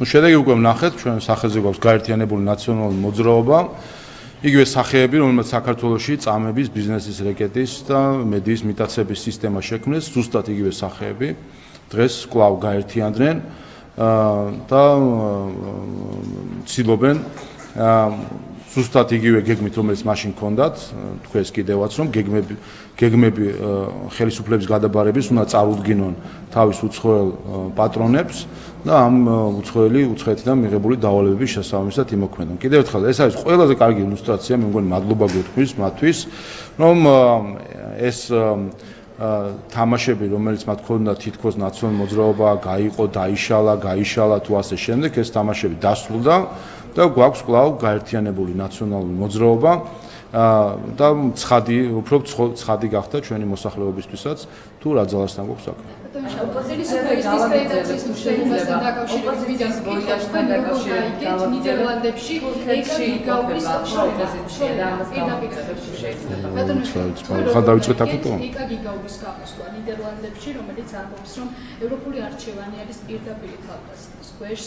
შედეგი უკვე ვნახეთ, ჩვენ სახეზე გვაქვს გაერთიანებული ნაციონალური მოძრაობა. იგივე სახეები, რომელმაც საქართველოში წამების, ბიზნესის რეკეტის და მედიის მიტაცების სისტემა შექმნეს, ზუსტად იგივე სახეები დღეს კვლავ გაერთიანდნენ და ცდილობენ ზუსტად იგივე გეგმით, რომელიც მაშინ ჰქონდათ, თქვენს კიდევაც რომ გეგმები ხელისუფლების გადაბარების უნდა წარუდგინონ თავის უცხოელ პატრონებს და ამ უცხოეთიდან მიღებული დავალებების შესაბამისად იმოქმედონ. კიდევ ერთხელ ეს არის ყველაზე კარგი ილუსტრაცია, მე მგონი მადლობა გეთქვით მათთვის, რომ ეს თამაშები, რომელიც მათ ჰქონდა თითქოს ნაციონალური მოძრაობა, გაიყო, გაიშალა თუ ასე შემდეგ, ეს თამაშები დასრულდა და გვაქვს კვლავ გაერთიანებული ნაციონალური მოძრაობა და უფრო ცხადი გახდა ჩვენი მოსახლეობისთვისაც თუ რა ძალასთან გვაქვს საქმე. ნიდერლანდებში, რომელიც ამბობს, რომ ევროპული არჩევანი არის პირდაპირ თავდასხმის ქვეშ,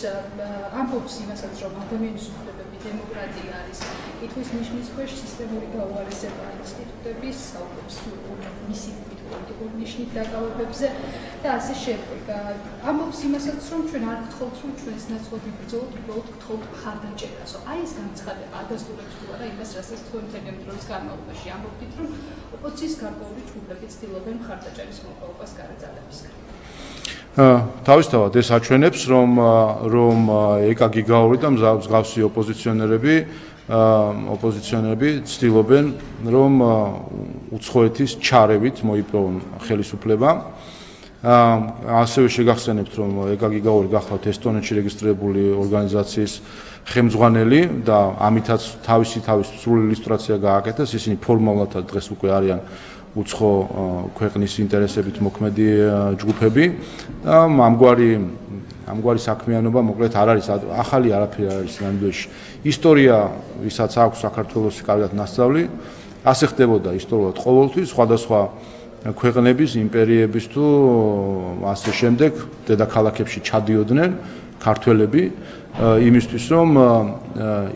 ამბობს იმასაც, რომ ადამიანის უფლებები, დემოკრატია არის კითხვის ნიშნის ქვეშ, სისტემური გაუარესება ინსტიტუტების, საუბრობს მისი პოლიტიკური ნიშნით დაკავებებზე და ასე შემდეგ. ამბობს იმასაც, რომ ჩვენ არ გთხოვთ, რომ ჩვენს ნაცვლად იბრძოლოთ, უბრალოდ გთხოვთ მხარდაჭერას. აი ეს განცხადება ადასტურებს თუ არა იმას, რასაც თქვენ მთელი ამ დროის განმავლობაში ამბობთ, რომ ოპოზიციის გარკვეული ჯგუფები ცდილობენ მხარდაჭერის მოპოვებას გარდაძალებისგან. თავისთავად ეს აჩვენებს, რომ ეკა გიგაური და მსგავსი ოპოზიციონერები ცდილობენ, რომ უცხოეთის ჩარევით მოიპოვონ ხელისუფლება. ასევე შეგახსენებთ, რომ ეკა გიგაური გახლავთ ესტონეთში რეგისტრირებული ორგანიზაციის ხელმძღვანელი და ამითაც თავისი სრული ილუსტრაცია გააკეთეს, ისინი ფორმალურად დღეს უკვე არიან უცხო ქვეყნის ინტერესებით მოქმედი ჯგუფები და ამგვარი საქმიანობა მოკლედ არ არის ახალი არაფერი არ არის ნამდვილში. ისტორია, ვისაც აქვს საქართველოს კარგად ნასწავლი, ასე ხდებოდა ისტორიულად ყოველთვის სხვადასხვა ქვეყნების, იმპერიების თუ ასე შემდეგ დედაქალაქებში ჩადიოდნენ ქართველები იმისთვის, რომ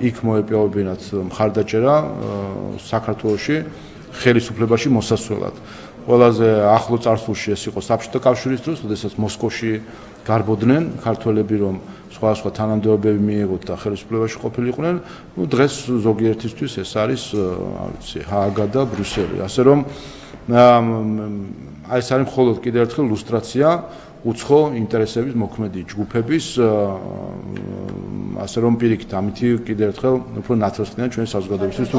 იქ მოეპოვებინათ მხარდაჭერა საქართველოში ხელისუფლებაში მოსასვლელად. ყველაზე ახლო წარსულში ეს იყო საბჭოთა კავშირის დროს, როდესაც მოსკოვში გარბოდნენ ქართველები, რომ სხვადასხვა თანამდებობები მიიღოთ და ხელისუფლებაში ყოფილიყვნენ. დღეს ზოგიერთისთვის ეს არის, არ ვიცი, ჰააგა და ბრიუსელი. ასე რომ ეს არის მხოლოდ კიდევ ერთხელ ილუსტრაცია უცხო ინტერესების მოქმედი ჯგუფების, ასე რომ პირიქით, ამითი კიდევ ერთხელ უფრო ნათელსხლიან ჩვენი საზოგადოებისთვის თუ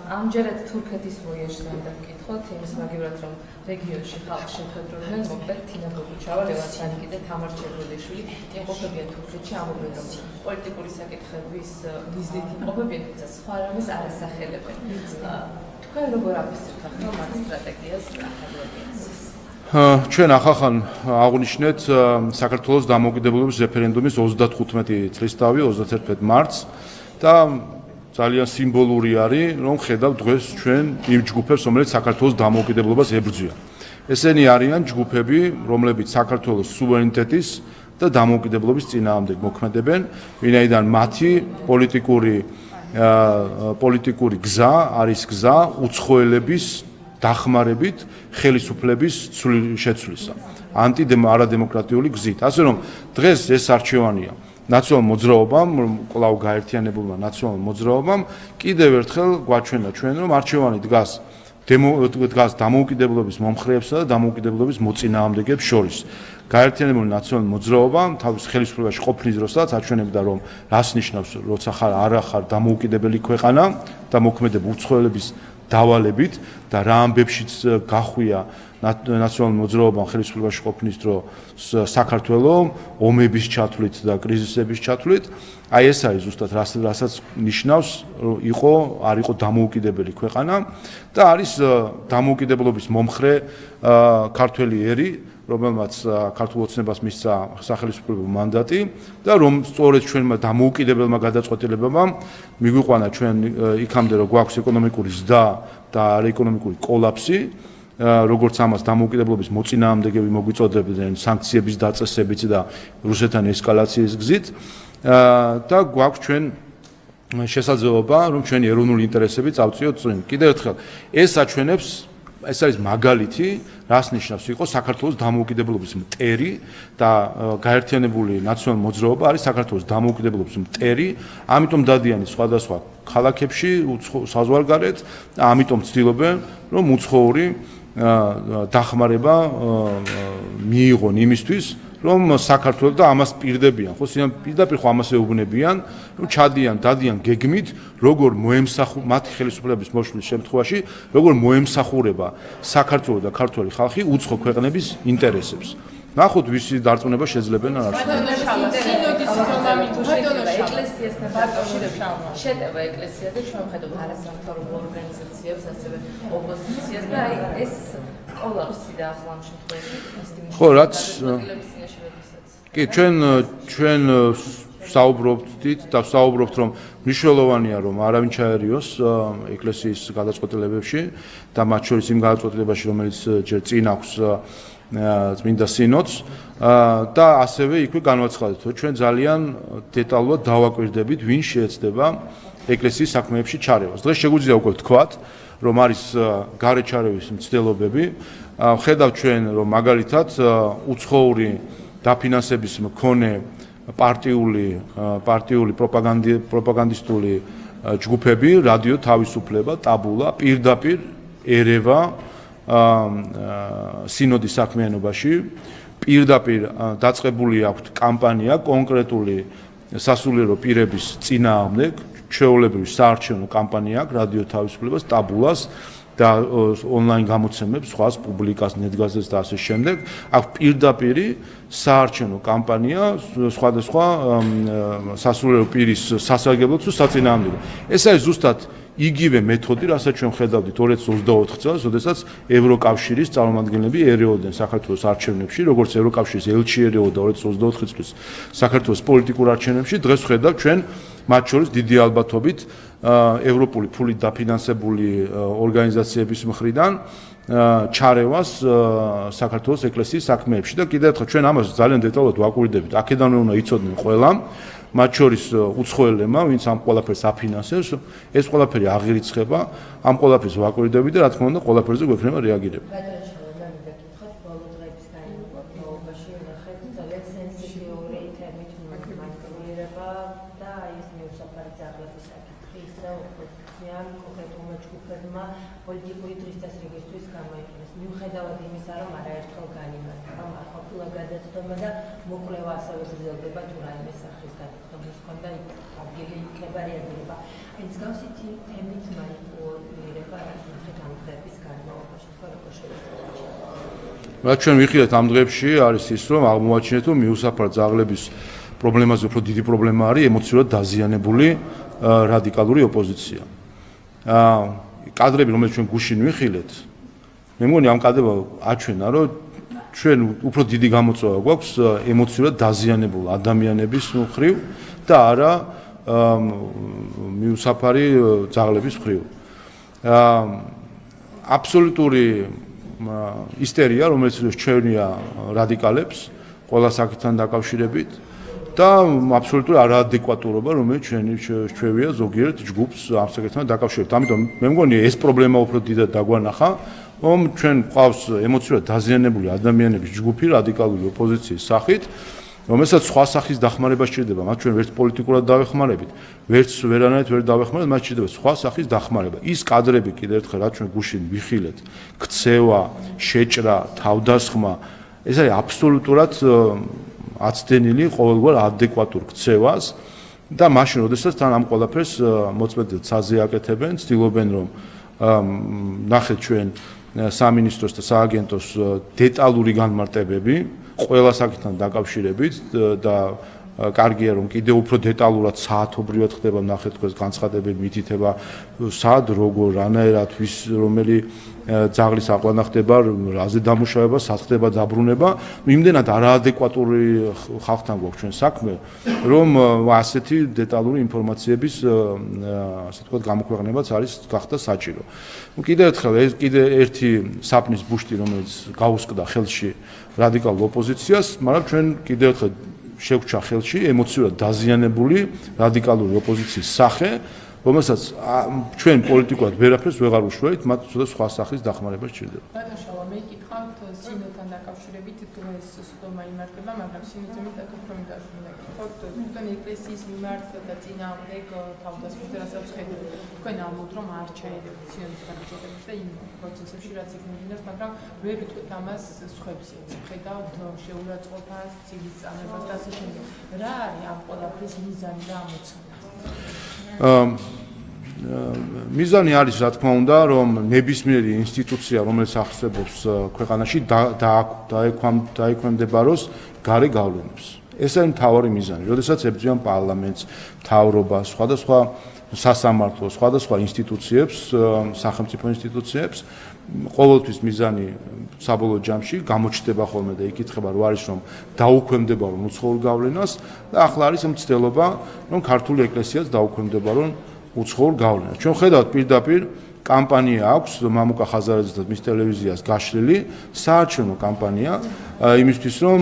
ამჯერად თურქეთის ვოიაჟზე უნდა ვკითხოთ, იმის მაგივრად, რომ რეგიონში ხალხი შეხედროდნენ, მოკლედ თინა გოგუჩავა, ლევან სანიკიძე, თამარ ჩერგოლიშვილი იმყოფებიან თურქეთში, ამბობენ, რომ პოლიტიკური საკითხების მიზნით იმყოფებიან, თუმცა სხვა რამეს არ ასახელებენ. თქვენ როგორ აფასებთ ამ სტრატეგიას ჩვენ ახალ აღნიშნეთ საქართველოს დამოუკიდებლობის რეფერენდუმის 35 წლისთავი 31 მარტს და ძალიან სიმბოლური არის, რომ ხედავ დღეს ჩვენ იმ ჯგუფებს, რომელიც საქართველოს დამოუკიდებლობას ებრძვიან. ესენი არიან ჯგუფები, რომლებიც საქართველოს სუვერენიტეტის და დამოუკიდებლობის წინააღმდეგ მოქმედებენ, ვინაიდან მათი პოლიტიკური გზა არის გზა უცხოელების დახმარებით ხელისუფლების შეცვლისა, არადემოკრატიული გზით. ასე რომ დღეს ეს არჩევანია ნაციონალურ მოძრაობამ, კვლავ გაერთიანებულმა ნაციონალურ მოძრაობამ კიდევ ერთხელ გვაჩვენა ჩვენ, რომ არჩევანი დგას დამოუკიდებლობის მომხრეებსა და დამოუკიდებლობის მოწინააღმდეგებს შორის. გაერთიანებული ნაციონალური მოძრაობა თავის ხელისუფლებაში ყოფნის დროსაც აჩვენებდა, რომ რას ნიშნავს, როცა არ ხარ დამოუკიდებელი ქვეყანა და მოქმედებ უცხოელების დავალებით და რა ამბებშიც გახვია ნაციონალურ მოძრაობამ ხელისუფლებაში ყოფნის დრო საქართველოს ომების ჩათვლით და კრიზისების ჩათვლით. აი ეს არის ზუსტად რასაც ნიშნავს, არ იყო დამოუკიდებელი ქვეყანა და არის დამოუკიდებლობის მომხრე ქართველი ერი, რომელმაც ქართულ ოცნებას მისცა სახელმწიფო მანდატი და რომ სწორედ ჩვენმა დამოუკიდებელმა გადაწყვეტილებამ მიგვიყვანა ჩვენ იქამდე რომ გვაქვს ეკონომიკური ზრდა და არაეკონომიკური კოლაფსი როგორც ამას დამოუკიდებლობის მოწინააღმდეგეები მოგვიწოდებდნენ სანქციების დაწესებით და რუსეთთან ესკალაციის გზით და გვაქვს ჩვენ შესაძლებლობა რომ ჩვენი ეროვნული ინტერესები წავწიოთ წინ. კიდევ ერთხელ ეს აჩვენებს ეს არის მაგალითი რას ნიშნავს იყო საქართველოს დამოუკიდებლობის მტერი და გაერთიანებული ნაციონალური მოძრაობა არის საქართველოს დამოუკიდებლობის მტერი, ამიტომ დადიანის სხვადასხვა ქალაქებში საზღვარგარეთ და ამიტომ ცდილობენ რომ უცხოური დახმარება მიიღონ იმისთვის რომ საქართველოს და ამას პირდებიან ხო პირდაპირ ხო ამას ეუბნებიან რომ ჩადიან დადიან გეგმით როგორ მათი ხელისუფლების მოშლის შემთხვევაში როგორ მოემსახურება საქართველოს და ქართული ხალხი უცხო ქვეყნების ინტერესებს ნახოთ ვისი დარწმუნება შეძლებენ არ არის ეკლესიასთან დაკავშირებით შეტევა ეკლესიაზე ჩვენ ვხედავთ არასამთავრობო ორგანიზაციებს ასევე ოპოზიციას და ეს კოლაფსი და ახლა ამ შემთხვევაში ხო რაც კი ჩვენ საუბრობთ და საუბრობთ რომ მნიშვნელოვანია რომ არავინ ჩაერიოს ეკლესიის გადაწყვეტილებებში და მათ შორის იმ გადაწყვეტილებაში რომელიც ჯერ წინ აქვს წმინდა სინოდს და ასევე იქვე განვაცხადეთ რომ ჩვენ ძალიან დეტალურად დავაკვირდებით ვინ შეეცდება ეკლესიის საქმეებში ჩარევას. დღეს შეგვიძლია უკვე ვთქვათ რომ არის გარეჩარევის მცდელობები. ხედავთ ჩვენ რომ მაგალითად უცხოური დაფინანსების მქონე პარტიული პროპაგანდისტული ჯგუფები, რადიო თავისუფლება, ტაბულა პირდაპირ ერევა სინოდის საქმიანობაში, პირდაპირ დაწყებული აქვს კამპანია კონკრეტული სასულიერო პირების წინააღმდეგ, ჩვეულებრივი საარჩევნო კამპანია აქვს რადიო თავისუფლებას, ტაბულას და ონლაინ გამოცემებს, სხვას პუბლიკას, ნეტგაზეთს და ასე შემდეგ. აქვს პირდაპირი საარჩევნო კამპანია სხვადასხვა სასულიერო პირის სასარგებლოდ თუ საწინააღმდეგო. ეს არის ზუსტად იგივე მეთოდი, რასაც ჩვენ ხედავდით 2024 წელს, როდესაც ევროკავშირის წარმომადგენლები ერეოდნენ საქართველოს არჩევნებში, როგორც ევროკავშირის ელჩი ერეოდა 2024 წლის საქართველოს პოლიტიკურ არჩევნებში, დღეს ხედავთ ჩვენ მათ შორის დიდი ალბათობით ევროპული ფულით დაფინანსებული ორგანიზაციების მხრიდან ჩარევას საქართველოს ეკლესიის საქმეებში და კიდევ ერთხელ ჩვენ ამას ძალიან დეტალურად ვაკვირდებით. აქედანვე უნდა იცოდნენ ყველამ, მათ შორის უცხოელებმა, ვინც ამ ყველაფერს აფინანსებს, ეს ყველაფერი აღირიცხება, ამ ყველაფერს ვაკვირდებით და რა თქმა უნდა ყველაფერზე გვექნება რეაგირება. პოლიტიკური თვისდასრიგისთვის გამოიყენეს. მიუხედავად იმისა, რომ არაერთხელ განიმარტა, რომ არ ყოფილა გადაცდომა და მოკვლევა ასევე გრძელდება თუ რაიმე სახის გადაცდომის ჰქონდა ადგილი იქნება რეაგირება. მსგავსი თემით მანიპულირება ამ დღეების განმავლობაში თქვა როგორ შეიძლება. რაც ჩვენ ვიხილეთ ამ დღეებში არის ის, რომ აღმოაჩინეთ, რომ მიუსაფარ ძაღლების პრობლემაზე უფრო დიდი პრობლემა არის ემოციურად დაზიანებული რადიკალური ოპოზიცია. კადრები, რომელიც ჩვენ გუშინ ვიხილეთ, მე მგონი ამ კადრებმა აჩვენა, რომ ჩვენ უფრო დიდი გამოწვევა გვაქვს ემოციურად დაზიანებულ ადამიანების მხრივ და არა მიუსაფარი ძაღლების მხრივ. აბსოლუტური ისტერია, რომელიც ჩვენია რადიკალებს ყველა საკითხთან დაკავშირებით და აბსოლუტური არაადეკვატურობა, რომელიც ჩვევია ზოგიერთ ჯგუფს ამ საკითხთან დაკავშირებით. ამიტომ მე მგონი ეს პრობლემა უფრო დიდად დაგვანახა, რომ ჩვენ ყავს ემოციურად დაზიანებული ადამიანების ჯგუფი რადიკალური ოპოზიციის სახით, რომელსაც სხვა სახის დახმარება სჭირდება. მათ ჩვენ ვერც პოლიტიკურად დავეხმარებით, ვერც ვერანაირად ვერ დავეხმარებით, მათ სჭირდება სხვა სახის დახმარება. ის კადრები კიდევ ერთხელ რაც ჩვენ გუშინ ვიხილეთ, ქცევა, შეჭრა, თავდასხმა, ეს არის აბსოლუტურად აცდენილი ყოველგვარ ადეკვატურ ქცევას და მაშინ როდესაც თან ამ ყველაფერს მოწმედად საზე აკეთებენ, ცდილობენ რომ ნახეთ ჩვენ სამინისტროს და სააგენტოს დეტალური განმარტებები ყველა საკითხთან დაკავშირებით და კარგია რომ კიდევ უფრო დეტალურად საათობრივად ხდება ნახეთ თქვენს განცხადებები მითითება სად როგორ რანაირად ვის რომელი ძაღლის აყვანა ხდება რაზე დამუშავება სად ხდება დაბრუნება იმდენად არაადეკვატური ხალხთან გვაქვს ჩვენ საქმე რომ ასეთი დეტალური ინფორმაციების ასე ვთქვათ გამოქვეყნებაც არის გახდა საჭირო. კიდევ ერთხელ ეს კიდე ერთი საფნის ბუშტი რომელიც გაუსკდა ხელში რადიკალურ ოპოზიციას, მაგრამ ჩვენ კიდევ ერთხელ შევჩა ხელში ემოციურად დაზიანებული რადიკალური ოპოზიციის სახე, რომელსაც ჩვენ პოლიტიკურად ვერაფერს ვეღარ უშველით, მათ უცოტა სხვა სახის დახმარება სჭირდება. ბატონო, მე გითხავთ სინოდთან დაკავშირებით დღეს სხდომა იმართება, მაგრამ სინოდზე მეტად უფრო მინდა გითხოთ თვითონ ეკლესიის მიმართ და წინააღმდეგ თავდასხმაზე რასაც ხედავთ. თქვენ ამბობთ რომ არ ჩაერევთ სინოდის განხილვებს და იმ პროცესებში რაც იქ მიმდინარეობს, მაგრამ ვერ ვიტყვით ამას სხვებსაც. ხედავთ შეურაცხყოფას, ცილის წამებას და ასე შემდეგ. რა არის ამ ყველაფრის მიზანი და ამოცანა? მიზანი არის რა თქმა უნდა რომ ნებისმიერი ინსტიტუცია რომელიც ახსენებს ქვეყანაში დაექვემდებაროს გარე გავლენებს. ეს არის მთავარი მიზანი. როდესაც ებრძვიან პარლამენტს, მთავრობას, სხვადასხვა სასამართლოს, სხვადასხვა ინსტიტუციებს, სახელმწიფო ინსტიტუციებს, ყოველთვის მიზანი საბოლოო ჯამში გამოჩნდება ხოლმე და იკითხება რო არის რომ დაუქვემდებარონ უცხოურ გავლენას და ახლა არის მცდელობა რომ ქართული ეკლესიაც დაუქვემდებარონ უცხოურ გავლენას. ჩვენ ხედავთ პირდაპირ კამპანია აქვს მამუკა ხაზარაძესთან მის ტელევიზიას გაშლილი საარჩევნო კამპანია იმისთვის რომ